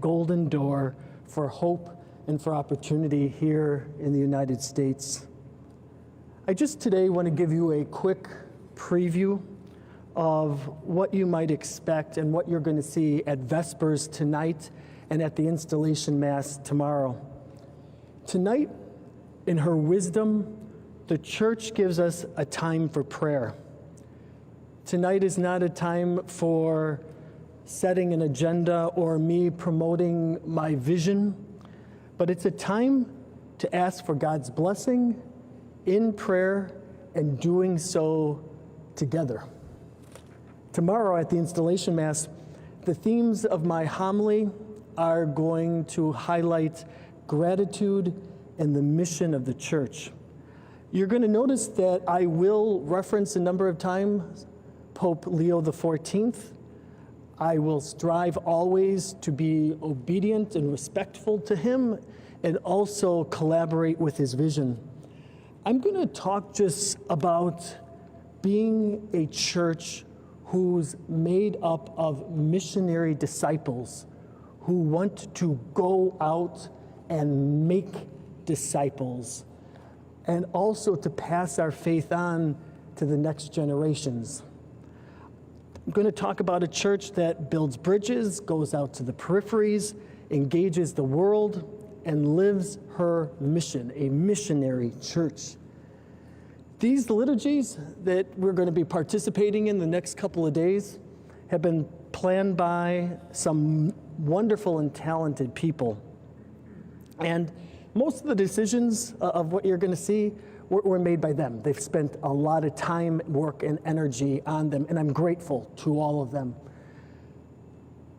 golden door for hope and for opportunity here in the United States. I just today want to give you a quick preview of what you might expect and what you're going to see at Vespers tonight and at the installation Mass tomorrow. Tonight, in her wisdom, the Church gives us a time for prayer. Tonight is not a time for setting an agenda or me promoting my vision, but it's a time to ask for God's blessing in prayer and doing so together. Tomorrow at the installation Mass, the themes of my homily are going to highlight gratitude and the mission of the Church. You're going to notice that I will reference a number of times Pope Leo XIV. I will strive always to be obedient and respectful to him and also collaborate with his vision. I'm going to talk just about being a church who's made up of missionary disciples who want to go out and make disciples, and also to pass our faith on to the next generations. I'm going to talk about a church that builds bridges, goes out to the peripheries, engages the world, and lives her mission, a missionary church. These liturgies that we're going to be participating in the next couple of days have been planned by some wonderful and talented people. And most of the decisions of what you're going to see were made by them. They've spent a lot of time, work, and energy on them, and I'm grateful to all of them.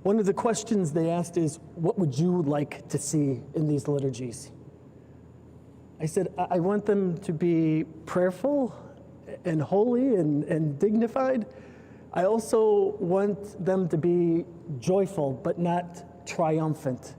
One of the questions they asked is, what would you like to see in these liturgies? I said, I want them to be prayerful and holy and dignified. I also want them to be joyful, but not triumphant.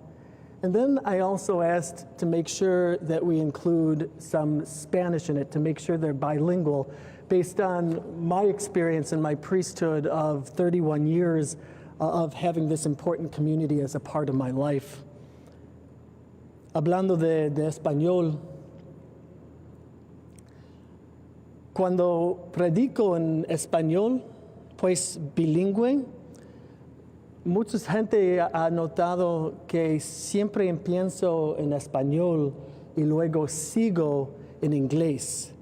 And then I also asked to make sure that we include some Spanish in it, to make sure they're bilingual, based on my experience in my priesthood of 31 years of having this important community as a part of my life. Hablando de español, cuando predico en español, pues bilingüe, mucha gente ha notado que siempre empiezo en español y luego sigo en inglés.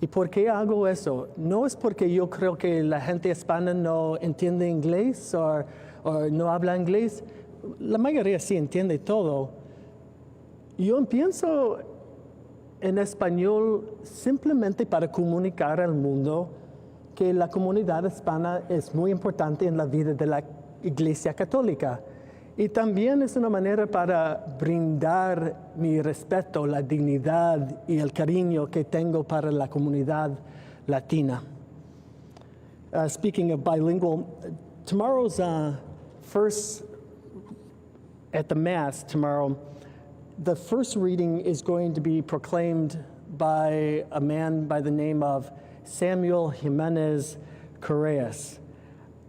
¿Y por qué hago eso? No es porque yo creo que la gente hispana no entiende inglés o no habla inglés. La mayoría sí entiende todo. Yo empiezo en español simplemente para comunicar al mundo que la comunidad hispana es muy importante en la vida de la Iglesia Católica. Y también es una manera para brindar mi respeto, la dignidad y el cariño que tengo para la comunidad latina. Speaking of bilingual, tomorrow's first, at the Mass tomorrow, the first reading is going to be proclaimed by a man by the name of Samuel Jimenez Correas.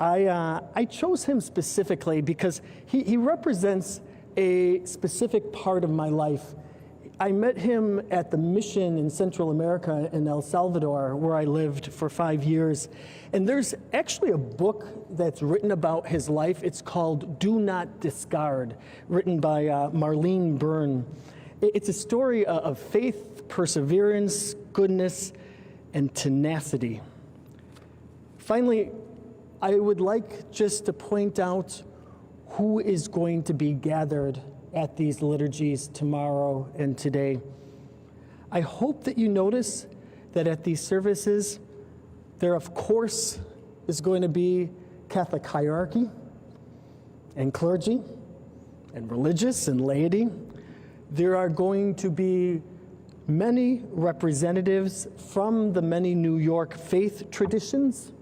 I chose him specifically because he represents a specific part of my life. I met him at the mission in Central America in El Salvador, where I lived for 5 years. And there's actually a book that's written about his life. It's called Do Not Discard, written by Marlene Byrne. It's a story of faith, perseverance, goodness, and tenacity. Finally, I would like just to point out who is going to be gathered at these liturgies tomorrow and today. I hope that you notice that at these services, there of course is going to be Catholic hierarchy and clergy and religious and laity. There are going to be many representatives from the many New York faith traditions.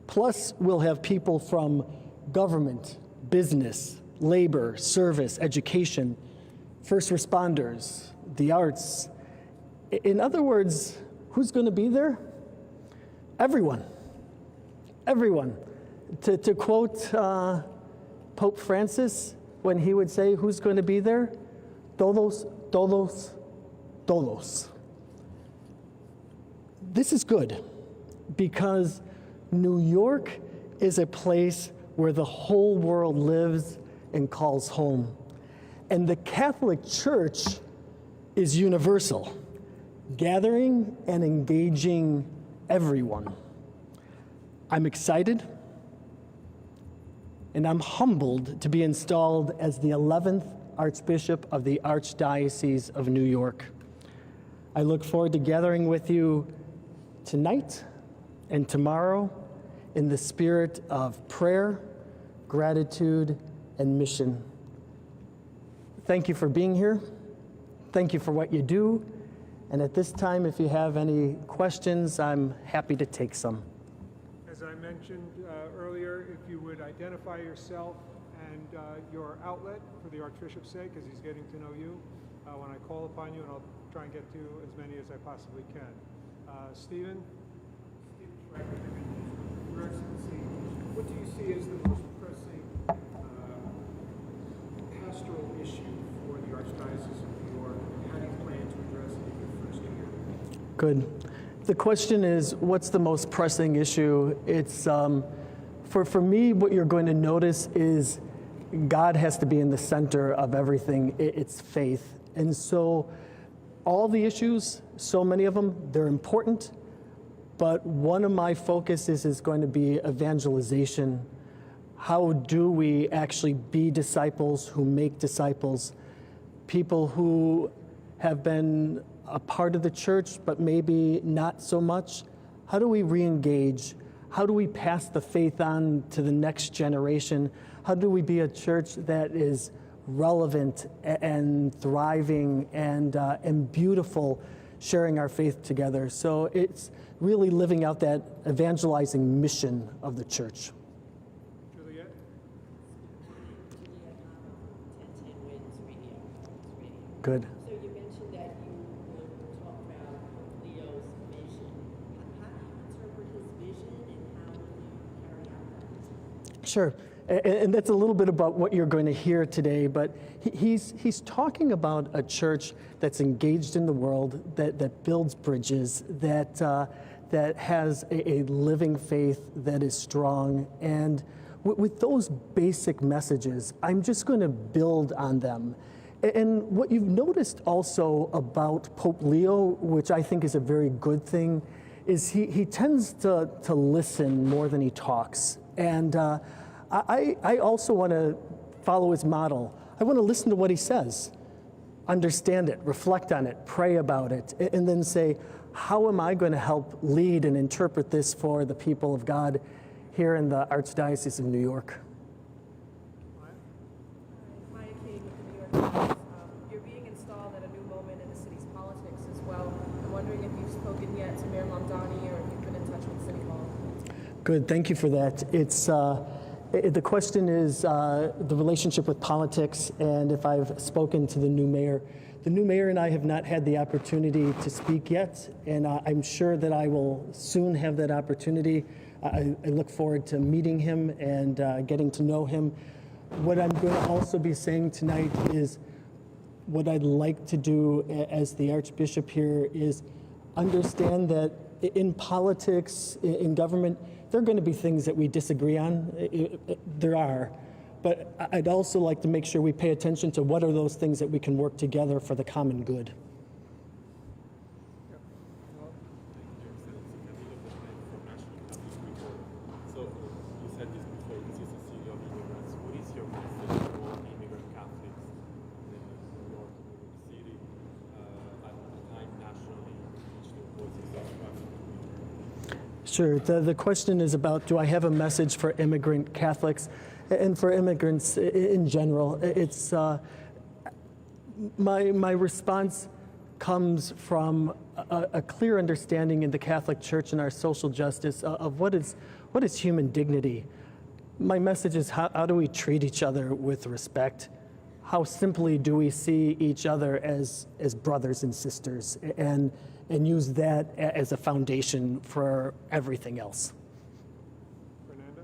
Plus, we'll have people from government, business, labor, service, education, first responders, the arts. In other words, who's going to be there? Everyone. Everyone. To quote Pope Francis, when he would say, who's going to be there? Todos, todos, todos. This is good because New York is a place where the whole world lives and calls home. And the Catholic Church is universal, gathering and engaging everyone. I'm excited and I'm humbled to be installed as the 11th Archbishop of the Archdiocese of New York. I look forward to gathering with you tonight and tomorrow in the spirit of prayer, gratitude, and mission. Thank you for being here. Thank you for what you do. And at this time, if you have any questions, I'm happy to take some. As I mentioned earlier, if you would identify yourself and your outlet for the Archbishop's sake, as he's getting to know you, when I call upon you, and I'll try and get to as many as I possibly can. Stephen Schreiber, Your Excellency, what do you see as the most pressing pastoral issue for the Archdiocese of New York, and how do you plan to address it in your first year? Good. The question is, what's the most pressing issue? It's, for me, what you're going to notice is God has to be in the center of everything. It's faith. And so all the issues, so many of them, they're important, but one of my focuses is going to be evangelization. How do we actually be disciples who make disciples? People who have been a part of the church, but maybe not so much. How do we re-engage? How do we pass the faith on to the next generation? How do we be a church that is relevant and thriving and beautiful, sharing our faith together? So it's really living out that evangelizing mission of the church. Juliet? Good. So you mentioned that you will talk about Leo's vision. How do you interpret his vision and how will you carry out that vision? Sure. And that's a little bit about what you're going to hear today, but he's talking about a church that's engaged in the world, that builds bridges, that has a living faith that is strong. And with those basic messages, I'm just going to build on them. And what you've noticed also about Pope Leo, which I think is a very good thing, is he tends to listen more than he talks. And I also want to follow his model. I want to listen to what he says, understand it, reflect on it, pray about it, and then say, how am I going to help lead and interpret this for the people of God here in the Archdiocese of New York? Maya King with the New York Times. You're being installed at a new moment in the city's politics as well. I'm wondering if you've spoken yet to Mayor Mamdani or if you've been in touch with City Hall. Good, thank you for that. It's the question is the relationship with politics, and if I've spoken to the new mayor. The new mayor and I have not had the opportunity to speak yet, and I'm sure that I will soon have that opportunity. I look forward to meeting him and getting to know him. What I'm going to also be saying tonight is what I'd like to do as the Archbishop here is understand that in politics, in government, there are going to be things that we disagree on. There are. But I'd also like to make sure we pay attention to what are those things that we can work together for the common good. So you said this before, this is a city of immigrants. What is your message to all immigrant Catholics in New York City, at the time nationally, which the voices of Catholic? Sure. The question is about, do I have a message for immigrant Catholics and for immigrants in general? It's my response comes from a clear understanding in the Catholic Church and our social justice of what is human dignity. My message is how do we treat each other with respect? How simply do we see each other as brothers and sisters, and use that as a foundation for everything else. Fernanda?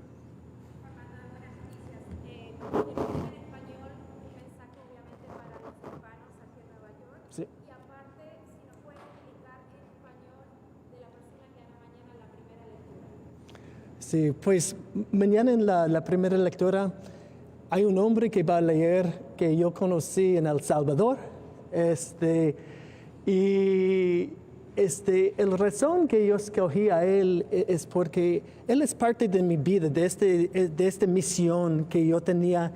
Sí, pues mañana en la primera lectura hay un hombre que va a leer que yo conocí en El Salvador. El razón que yo escogí a él es porque él es parte de mi vida, de esta misión que yo tenía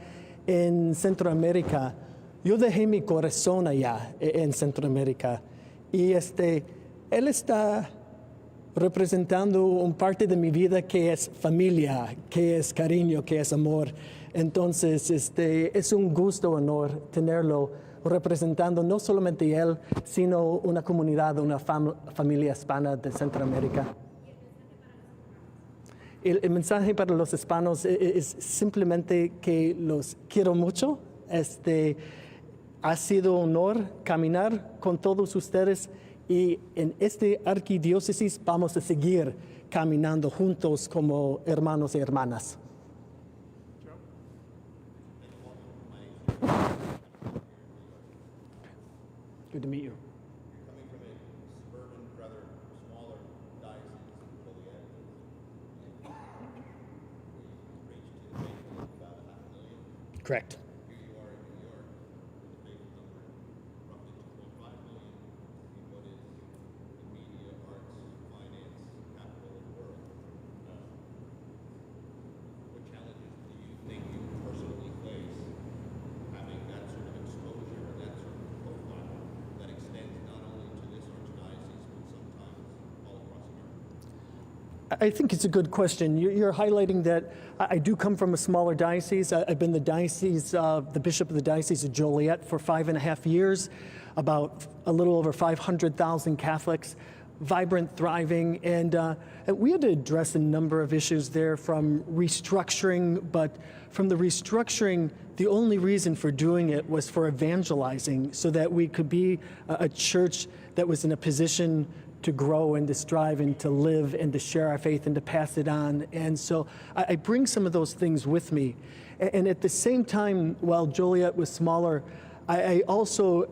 en Centroamérica. Yo dejé mi corazón allá en Centroamérica y él está representando un parte de mi vida que es familia, que es cariño, que es amor. Entonces, es un gusto, honor tenerlo representando no solamente él, sino una comunidad, una familia hispana de Centroamérica. El mensaje para los hispanos es simplemente que los quiero mucho. Ha sido un honor caminar con todos ustedes y en este arquidiócesis vamos a seguir caminando juntos como hermanos y hermanas. Good to meet you. Coming from a suburban, rather smaller diocese of Joliet, we reached a faithful of about 500,000. Correct. Here you are in New York with a faithful number, roughly 2.5 million, in what is the media, arts, finance capital of the world. What challenges do you think you personally face having that sort of exposure and that sort of profile that extends not only to this archdiocese, but sometimes all across America? I think it's a good question. You're highlighting that I do come from a smaller diocese. I've been the bishop of the Diocese of Joliet for 5.5 years, about a little over 500,000 Catholics, vibrant, thriving, and we had to address a number of issues there from restructuring, but from the restructuring, the only reason for doing it was for evangelizing so that we could be a church that was in a position to grow and to strive and to live and to share our faith and to pass it on. And so I bring some of those things with me. And at the same time, while Joliet was smaller, I also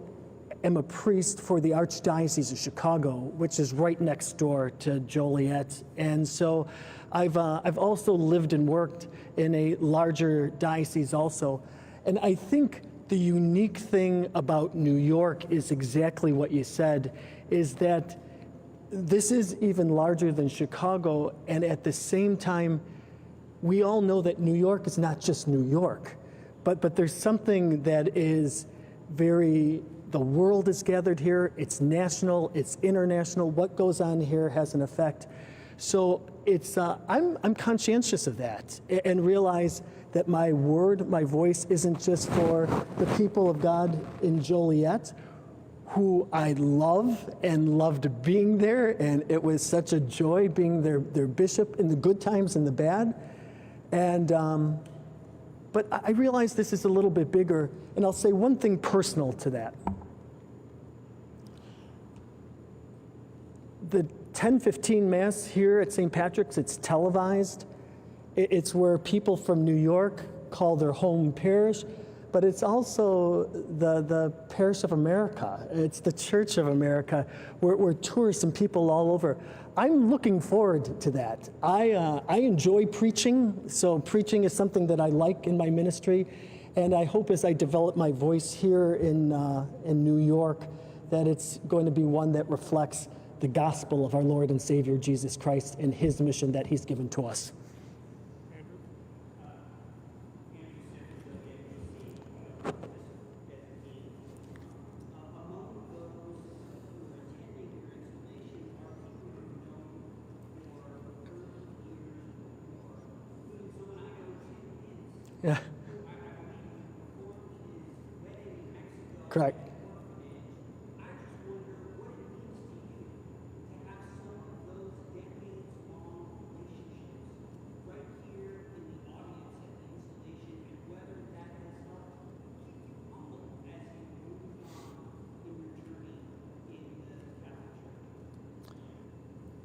am a priest for the Archdiocese of Chicago, which is right next door to Joliet. And so I've also lived and worked in a larger diocese also. And I think the unique thing about New York is exactly what you said, is that this is even larger than Chicago, and at the same time, we all know that New York is not just New York, but there's something that is the world is gathered here, it's national, it's international, what goes on here has an effect. So I'm conscientious of that and realize that my word, my voice isn't just for the people of God in Joliet, who I love and loved being there, and it was such a joy being their bishop in the good times and the bad. And but I realize this is a little bit bigger, and I'll say one thing personal to that. The 10:15 Mass here at St. Patrick's, it's televised. It's where people from New York call their home parish, but it's also the Parish of America. It's the Church of America, where tourists and people all over. I'm looking forward to that. I enjoy preaching, so preaching is something that I like in my ministry, and I hope as I develop my voice here in New York, that it's going to be one that reflects the gospel of our Lord and Savior Jesus Christ and his mission that he's given to us. Yeah. Correct.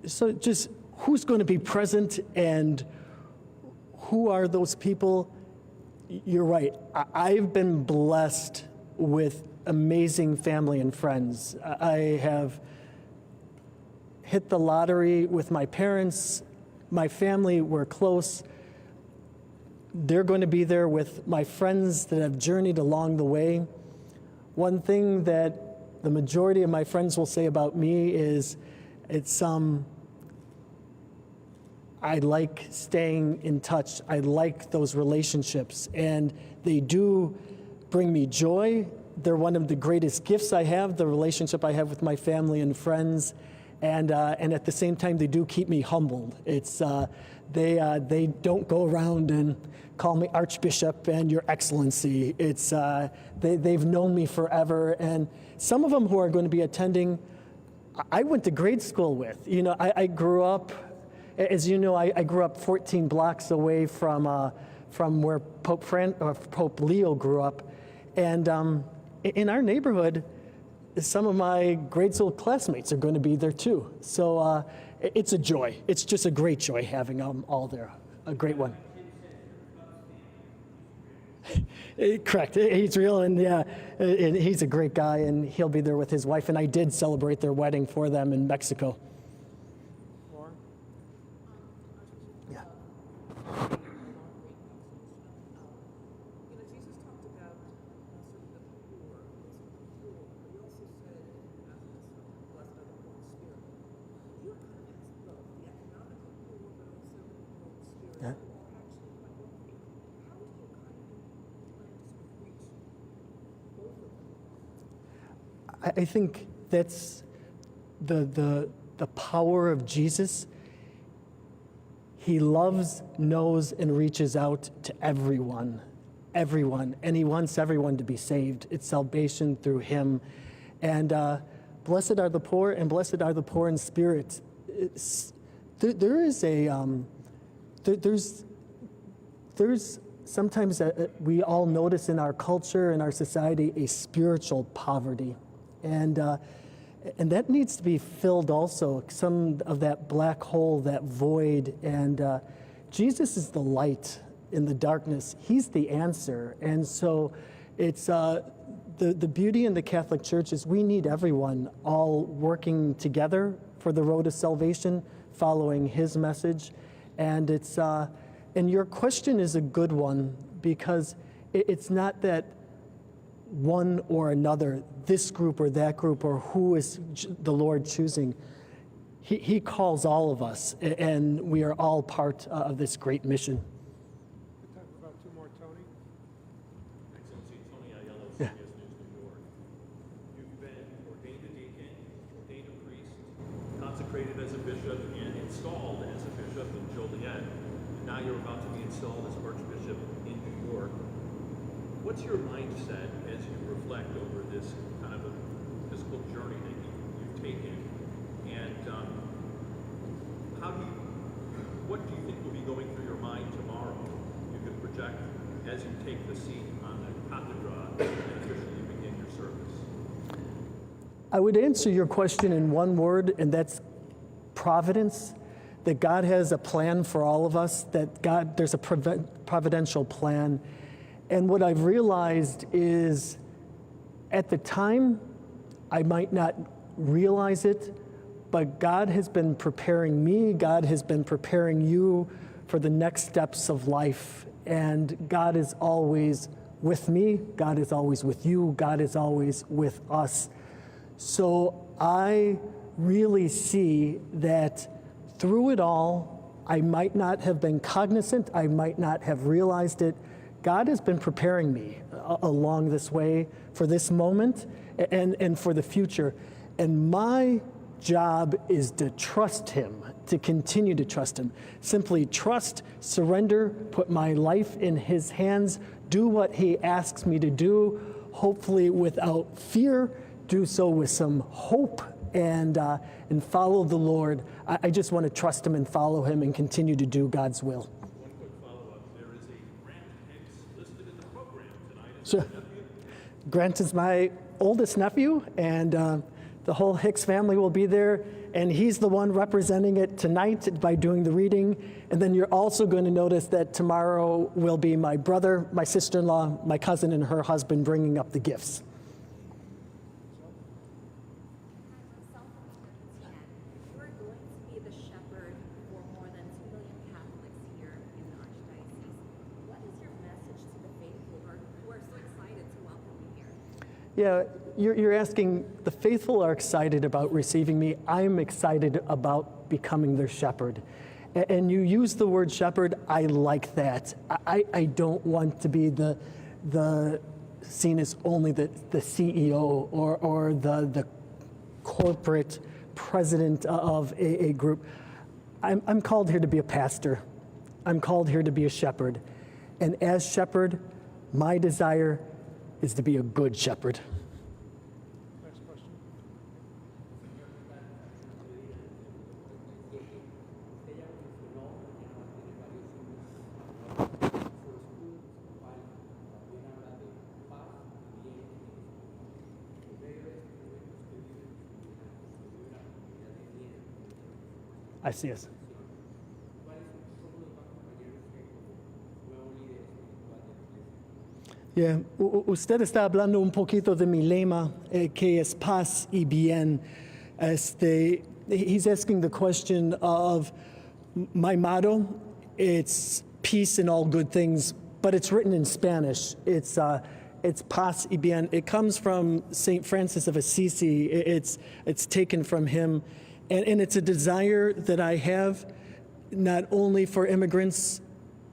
So just who's going to be present and who are those people? You're right. I've been blessed with amazing family and friends. I have hit the lottery with my parents. my family, we're close. They're going to be there with my friends that have journeyed along the way. One thing that the majority of my friends will say about me is I like staying in touch. I like those relationships, and they do bring me joy. They're one of the greatest gifts I have, the relationship I have with my family and friends, and at the same time, they do keep me humbled. They don't go around and call me Archbishop and Your Excellency. They've known me forever, and some of them who are going to be attending, I went to grade school with. I grew up, as you know, I grew up 14 blocks away from where Pope Leo grew up, and in our neighborhood, some of my grade school classmates are going to be there too. So it's a joy. It's just a great joy having them all there. A great one. Correct. He's real, and yeah, and he's a great guy, and he'll be there with his wife. And I did celebrate their wedding for them in Mexico. Lauren? Yeah. Jesus talked about sort of the poor, but he also said in Matthew, blessed are the poor in spirit. You kind of has both the economically poor, but also the poor in spirit, Yeah. who are actually quite wealthy. How do you kind of plan to sort of reach both of them? I think that's the power of Jesus. He loves, knows, and reaches out to everyone, and he wants everyone to be saved. It's salvation through him. And blessed are the poor, and blessed are the poor in spirit. There's sometimes we all notice in our culture, in our society, a spiritual poverty. And that needs to be filled also, some of that black hole, that void. And Jesus is the light in the darkness. He's the answer. And so it's the beauty in the Catholic Church is we need everyone all working together for the road to salvation, following his message. And and your question is a good one, because it's not that one or another, this group or that group, or who is the Lord choosing. He calls all of us, and we are all part of this great mission. Good time for about two more, Tony. Excellency Tony Aiello, Yeah. CBS News, New York. You've been ordained a deacon, ordained a priest, consecrated as a bishop, and installed as a bishop in Joliet. And now you're about to be installed as Archbishop in New York. What's your mindset as you reflect over this kind of a physical journey that you've taken? And what do you think will be going through your mind tomorrow? You could project as you take the seat on the Cathedral and officially begin your service. I would answer your question in one word, and that's providence. That God has a plan for all of us, that there's a providential plan. And what I've realized is at the time, I might not realize it, but God has been preparing me, God has been preparing you for the next steps of life. And God is always with me, God is always with you, God is always with us. So I really see that through it all, I might not have been cognizant, I might not have realized it. God has been preparing me along this way for this moment and for the future. And my job is to trust him, to continue to trust him. Simply trust, surrender, put my life in his hands, do what he asks me to do, hopefully without fear, do so with some hope, and follow the Lord. I just want to trust him and follow him and continue to do God's will. One quick follow-up. There is a Grant Hicks listed in the program tonight. Is Sure. that nephew? Grant is my oldest nephew, and the whole Hicks family will be there, and he's the one representing it tonight by doing the reading. And then you're also going to notice that tomorrow will be my brother, my sister-in-law, my cousin, and her husband bringing up the gifts. Myself and Christina, you are going to be the shepherd for more than 2 million Yeah, you're asking, the faithful are excited about receiving me. I'm excited about becoming their shepherd. And you use the word shepherd, I like that. I don't want to be the seen as only the CEO or the corporate president of a group. I'm called here to be a pastor. I'm called here to be a shepherd. And as shepherd, my desire is to be a good shepherd. Next question. Así es. Yeah. Usted está hablando un poquito de mi lema, que es paz y bien. He's asking the question of my motto. It's peace in all good things, but it's written in Spanish. It's paz y bien. It comes from St. Francis of Assisi. It's taken from him. And it's a desire that I have, not only for immigrants,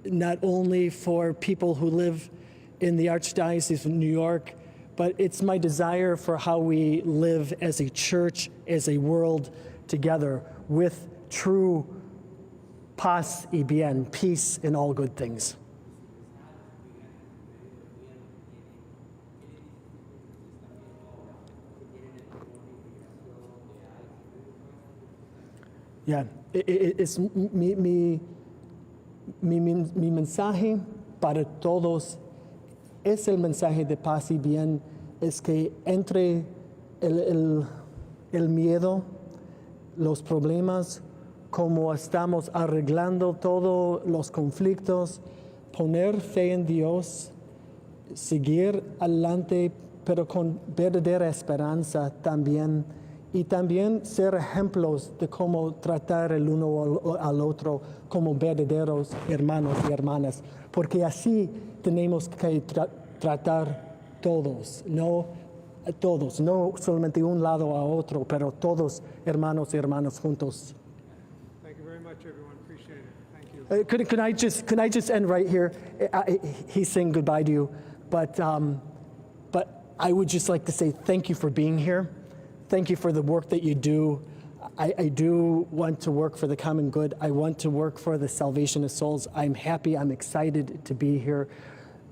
not only for people who live in the Archdiocese of New York, but it's my desire for how we live as a church, as a world together with true paz y bien, peace in all good things. Yeah, it's mi mensaje para todos es el mensaje de paz y bien, es que entre el miedo, los problemas, como estamos arreglando todos los conflictos, poner fe en Dios, seguir adelante, pero con verdadera esperanza también, y también ser ejemplos de cómo tratar el uno al otro como verdaderos hermanos y hermanas, porque así tenemos que tratar todos, no solamente un lado a otro, pero todos hermanos y hermanas juntos. Thank you very much, everyone. Appreciate it. Thank you. Can I just end right here? He's saying goodbye to you, but I would just like to say thank you for being here. Thank you for the work that you do. I do want to work for the common good. I want to work for the salvation of souls. I'm happy, I'm excited to be here.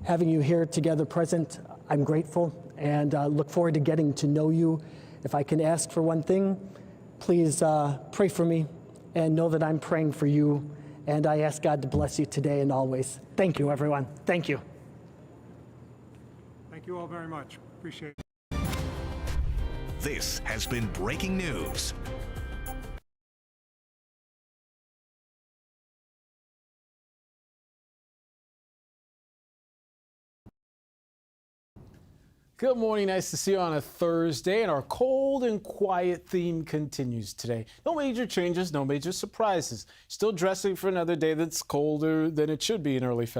Having you here together present, I'm grateful and look forward to getting to know you. If I can ask for one thing, please pray for me and know that I'm praying for you. And I ask God to bless you today and always. Thank you, everyone. Thank you. Thank you all very much. Appreciate it. This has been breaking news. Good morning, nice to see you on a Thursday, and our cold and quiet theme continues today. No major changes, no major surprises. Still dressing for another day that's colder than it should be in early February.